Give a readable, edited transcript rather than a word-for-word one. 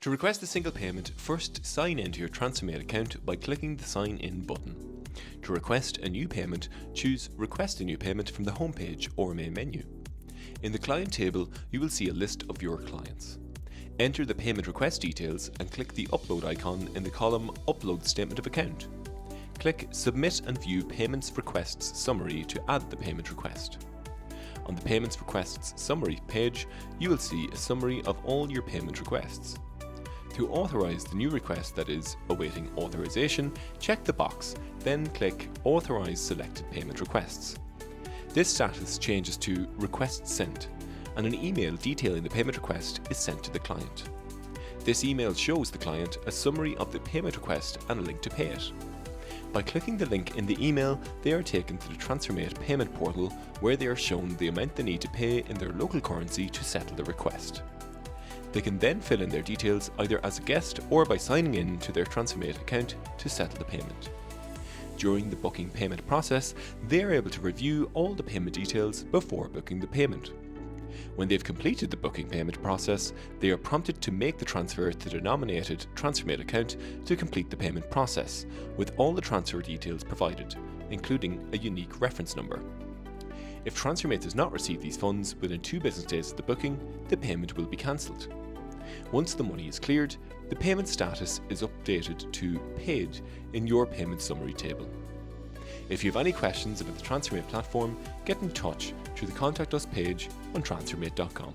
To request a single payment, first sign into your TransferMate account by clicking the Sign In button. To request a new payment, choose Request a New Payment from the homepage or main menu. In the client table, you will see a list of your clients. Enter the payment request details and click the Upload icon in the column Upload Statement of Account. Click Submit and View Payments Requests Summary to add the payment request. On the Payments Requests Summary page, you will see a summary of all your payment requests. To authorize the new request that is awaiting authorization, check the box, then click Authorize Selected Payment Requests. This status changes to Request Sent, and an email detailing the payment request is sent to the client. This email shows the client a summary of the payment request and a link to pay it. By clicking the link in the email, they are taken to the TransferMate payment portal where they are shown the amount they need to pay in their local currency to settle the request. They can then fill in their details either as a guest or by signing in to their TransferMate account to settle the payment. During the booking payment process, they are able to review all the payment details before booking the payment. When they've completed the booking payment process, they are prompted to make the transfer to the nominated TransferMate account to complete the payment process, with all the transfer details provided, including a unique reference number. If TransferMate does not receive these funds within 2 business days of the booking, the payment will be cancelled. Once the money is cleared, the payment status is updated to Paid in your payment summary table. If you have any questions about the TransferMate platform, get in touch through the Contact Us page on transfermate.com.